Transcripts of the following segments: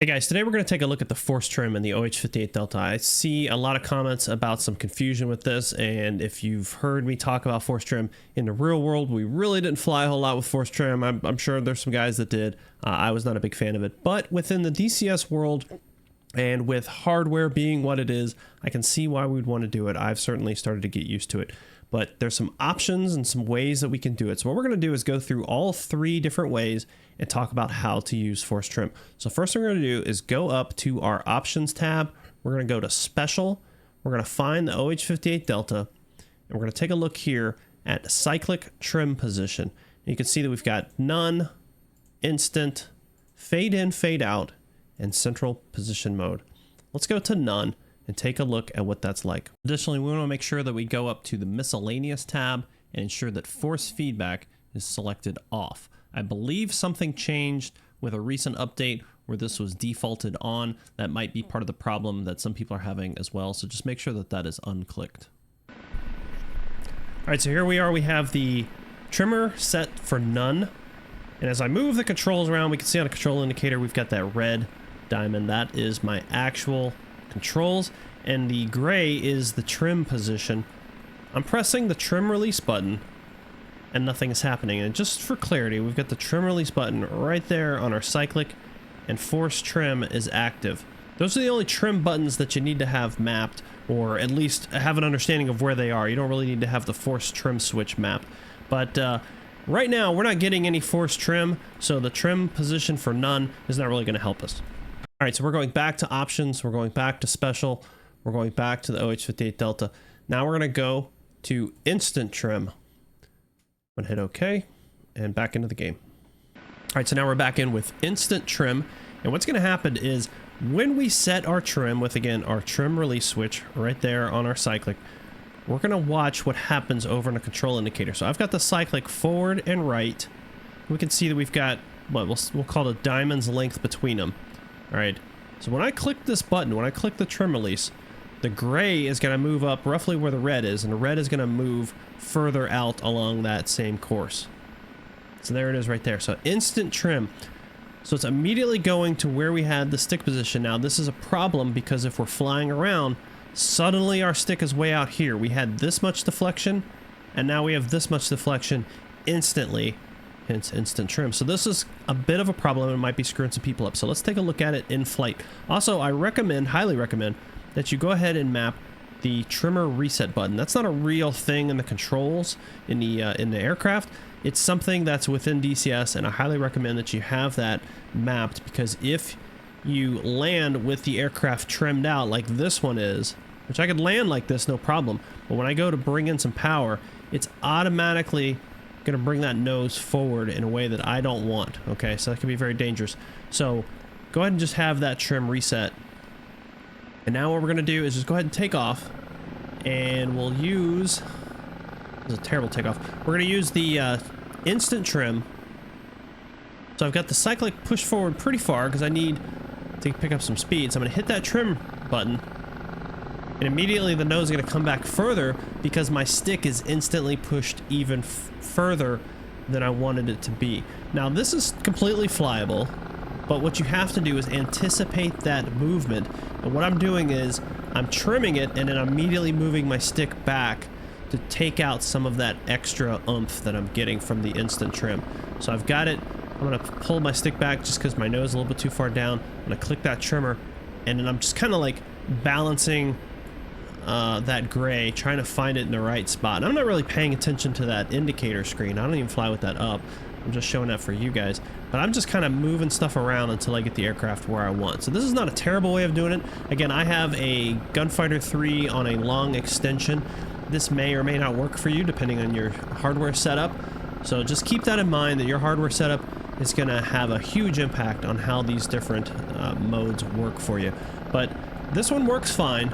Hey guys, today we're going to take a look at the force trim and the OH-58 Delta. I see a lot of comments about some confusion with this, and if you've heard me talk about force trim in the real world, we really didn't fly a whole lot with force trim. I'm sure there's some guys that did. I was not a big fan of it, but within the DCS world and with hardware being what it is, I can see why we'd want to do it. I've certainly started to get used to it, but there's some options and some ways that we can do it. So what we're going to do is go through all three different ways and talk about how to use force trim. So first thing we're going to do is go up to our options tab. We're going to go to special. We're going to find the OH-58 Delta, and we're going to take a look here at cyclic trim position. And you can see that we've got none, instant, fade in, fade out, and central position mode. Let's go to none and take a look at what that's like. Additionally, we want to make sure that we go up to the miscellaneous tab and ensure that force feedback is selected off. I believe something changed with a recent update where this was defaulted on. That might be part of the problem that some people are having as well. So just make sure that that is unclicked. All right, so here we are. We have the trimmer set for none. And as I move the controls around, we can see on the control indicator, we've got that red diamond. That is my actual controls. And the gray is the trim position. I'm pressing the trim release button and nothing is happening. And just for clarity, we've got the trim release button right there on our cyclic, and force trim is active. Those are the only trim buttons that you need to have mapped, or at least have an understanding of where they are. You don't really need to have the force trim switch mapped. But right now, we're not getting any force trim, so the trim position for none is not really going to help us. All right, so we're going back to options. We're going back to special. We're going back to the OH-58 Delta. Now we're going to go to instant trim. I'm gonna hit OK and back into the game. All right, so now we're back in with instant trim, and what's gonna happen is when we set our trim with, again, our trim release switch right there on our cyclic, we're gonna watch what happens over in the control indicator. So I've got the cyclic forward and right. We can see that we've got what we'll call a diamond's length between them. All right, so when I click this button, when I click the trim release, the gray is going to move up roughly where the red is, and the red is going to move further out along that same course. So there it is right there. So instant trim. So it's immediately going to where we had the stick position. Now this is a problem because if we're flying around, suddenly our stick is way out here. We had this much deflection, and now we have this much deflection instantly, hence instant trim. So this is a bit of a problem and might be screwing some people up. So let's take a look at it in flight. Also, I recommend, highly recommend, that you go ahead and map the trimmer reset button. That's not a real thing in the controls in the aircraft. It's something that's within DCS, and I highly recommend that you have that mapped, because if you land with the aircraft trimmed out like this one is, which I could land like this no problem, but when I go to bring in some power, it's automatically going to bring that nose forward in a way that I don't want. Okay, so that can be very dangerous. So go ahead and just have that trim reset. And now what we're going to do is just go ahead and take off, and we'll use, this is a terrible takeoff, we're going to use the instant trim. So I've got the cyclic pushed forward pretty far because I need to pick up some speed. So I'm going to hit that trim button, and immediately the nose is going to come back further because my stick is instantly pushed even further than I wanted it to be. Now this is completely flyable, but what you have to do is anticipate that movement. And what I'm doing is I'm trimming it and then immediately moving my stick back to take out some of that extra oomph that I'm getting from the instant trim. So I've got it. I'm going to pull my stick back just because my nose is a little bit too far down. I'm going to click that trimmer, and then I'm just kind of like balancing that gray, trying to find it in the right spot. And I'm not really paying attention to that indicator screen. I don't even fly with that up. I'm just showing that for you guys, but I'm just kind of moving stuff around until I get the aircraft where I want. So this is not a terrible way of doing it. Again, I have a Gunfighter III on a long extension. This may or may not work for you depending on your hardware setup. So just keep that in mind, that your hardware setup is going to have a huge impact on how these different modes work for you. But this one works fine.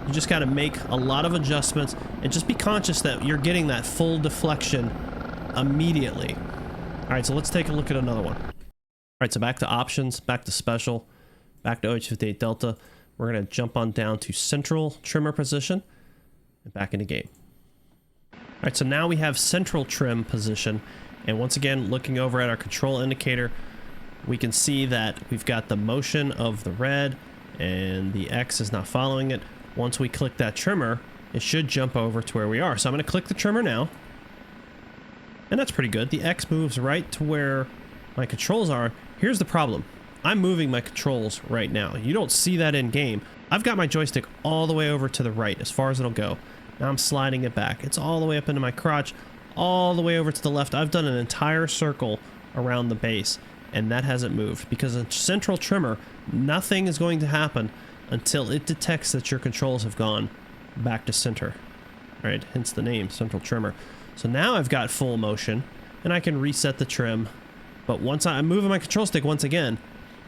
You just got to make a lot of adjustments and just be conscious that you're getting that full deflection immediately. All right, so let's take a look at another one. All right, so back to options, back to special, back to OH-58 Delta. We're going to jump on down to central trimmer position and back into game. All right, so now we have central trim position, and once again, looking over at our control indicator, we can see that we've got the motion of the red and the X is not following it. Once we click that trimmer, it should jump over to where we are. So I'm going to click the trimmer now. And that's pretty good. The X moves right to where my controls are. Here's the problem. I'm moving my controls right now. You don't see that in game. I've got my joystick all the way over to the right as far as it'll go. Now I'm sliding it back. It's all the way up into my crotch, all the way over to the left. I've done an entire circle around the base, and that hasn't moved because in central trimmer, nothing is going to happen until it detects that your controls have gone back to center, right? Hence the name, central trimmer. So now I've got full motion and I can reset the trim. But once I'm moving my control stick once again,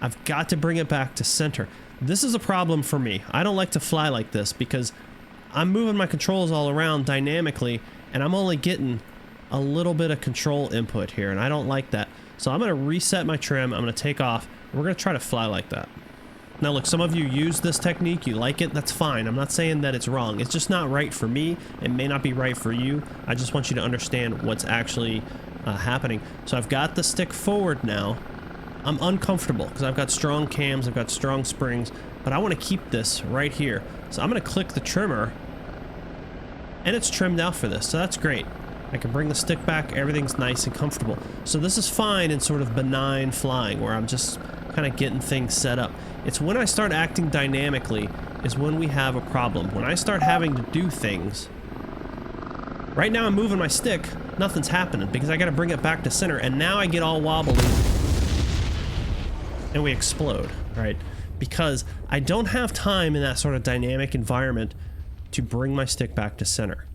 I've got to bring it back to center. This is a problem for me. I don't like to fly like this because I'm moving my controls all around dynamically and I'm only getting a little bit of control input here, and I don't like that. So I'm going to reset my trim. I'm going to take off. And we're going to try to fly like that. Now look, some of you use this technique, you like it, that's fine. I'm not saying that it's wrong. It's just not right for me. It may not be right for you. I just want you to understand what's actually happening. So I've got the stick forward now. I'm uncomfortable because I've got strong cams, I've got strong springs, but I want to keep this right here. So I'm going to click the trimmer and it's trimmed out for this. So that's great. I can bring the stick back. Everything's nice and comfortable. So this is fine in sort of benign flying where I'm just kind of getting things set up. It's when I start acting dynamically is when we have a problem. When I start having to do things. Right now I'm moving my stick. Nothing's happening because I got to bring it back to center. And now I get all wobbly. And we explode, right? Because I don't have time in that sort of dynamic environment to bring my stick back to center.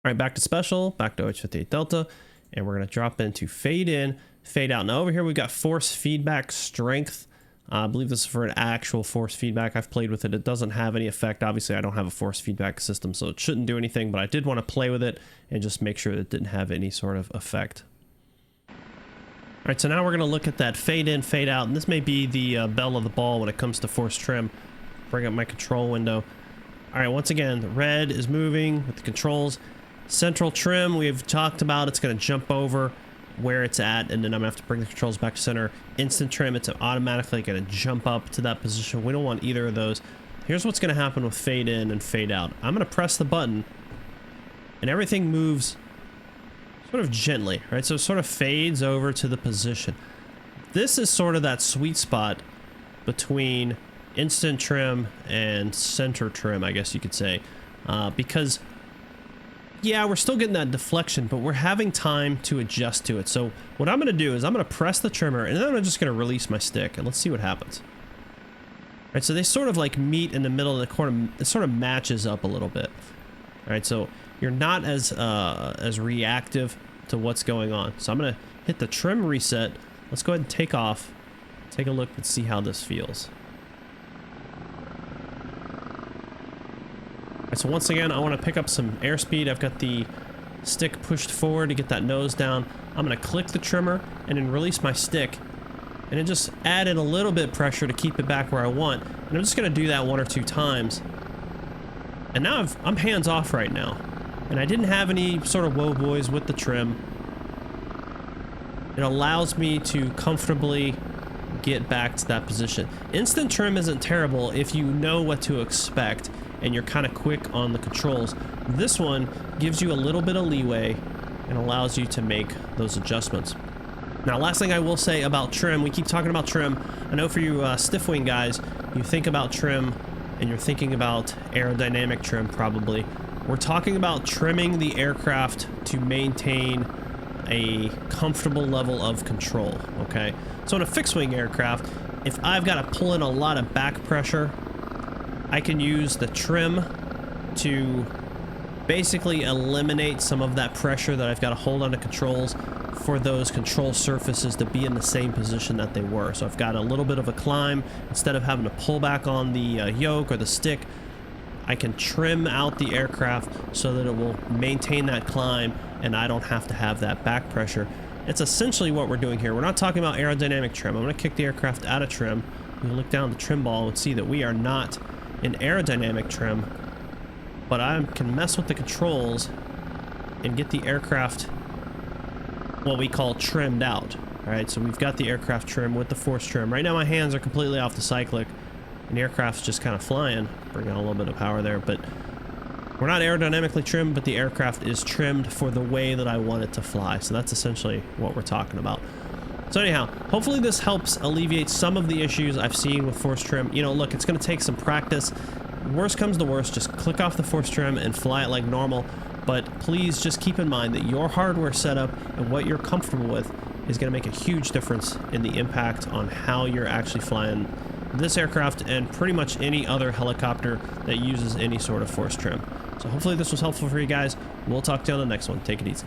All right, back to special, back to OH-58 Delta, and we're going to drop into fade in, fade out. Now over here we've got force feedback strength. I believe this is for an actual force feedback. I've played with it. It doesn't have any effect. Obviously, I don't have a force feedback system, so it shouldn't do anything, but I did want to play with it and just make sure that it didn't have any sort of effect. All right, so now we're going to look at that fade in, fade out, and this may be the bell of the ball when it comes to force trim. Bring up my control window. All right, once again, the red is moving with the controls. Central trim, we've talked about, it's going to jump over where it's at, and then I'm going to have to bring the controls back to center. Instant trim, it's automatically going to jump up to that position. We don't want either of those. Here's what's going to happen with fade in and fade out. I'm going to press the button, and everything moves sort of gently, right? So it sort of fades over to the position. This is sort of that sweet spot between instant trim and center trim, I guess you could say, because yeah, we're still getting that deflection, but we're having time to adjust to it. So what I'm going to do is I'm going to press the trimmer and then I'm just going to release my stick and let's see what happens. All right, so they sort of like meet in the middle of the corner. It sort of matches up a little bit. All right, so you're not as reactive to what's going on. So I'm going to hit the trim reset. Let's go ahead and take off. Take a look and see how this feels. So once again, I want to pick up some airspeed. I've got the stick pushed forward to get that nose down. I'm going to click the trimmer and then release my stick. And then just add in a little bit of pressure to keep it back where I want. And I'm just going to do that 1 or 2 times. And now I'm hands off right now. And I didn't have any sort of woe boys with the trim. It allows me to comfortably get back to that position. Instant trim isn't terrible if you know what to expect and you're kind of quick on the controls. This one gives you a little bit of leeway and allows you to make those adjustments. Now, last thing I will say about trim, we keep talking about trim. I know for you stiff wing guys, you think about trim and you're thinking about aerodynamic trim probably. We're talking about trimming the aircraft to maintain a comfortable level of control, okay? So in a fixed wing aircraft, if I've got to pull in a lot of back pressure, I can use the trim to basically eliminate some of that pressure that I've got to hold on the controls for those control surfaces to be in the same position that they were. So I've got a little bit of a climb. Instead of having to pull back on the yoke or the stick, I can trim out the aircraft so that it will maintain that climb and I don't have to have that back pressure. It's essentially what we're doing here. We're not talking about aerodynamic trim. I'm going to kick the aircraft out of trim. You can look down the trim ball and see that we are not in aerodynamic trim, but I can mess with the controls and get the aircraft what we call trimmed out. All right, so we've got the aircraft trim with the force trim. Right now my hands are completely off the cyclic, and the aircraft's just kind of flying. Bring out a little bit of power there, but we're not aerodynamically trimmed, but the aircraft is trimmed for the way that I want it to fly. So that's essentially what we're talking about. So anyhow, hopefully this helps alleviate some of the issues I've seen with force trim. You know, look, it's going to take some practice. Worst comes to worst, just click off the force trim and fly it like normal. But please just keep in mind that your hardware setup and what you're comfortable with is going to make a huge difference in the impact on how you're actually flying this aircraft and pretty much any other helicopter that uses any sort of force trim. So hopefully this was helpful for you guys. We'll talk to you on the next one. Take it easy.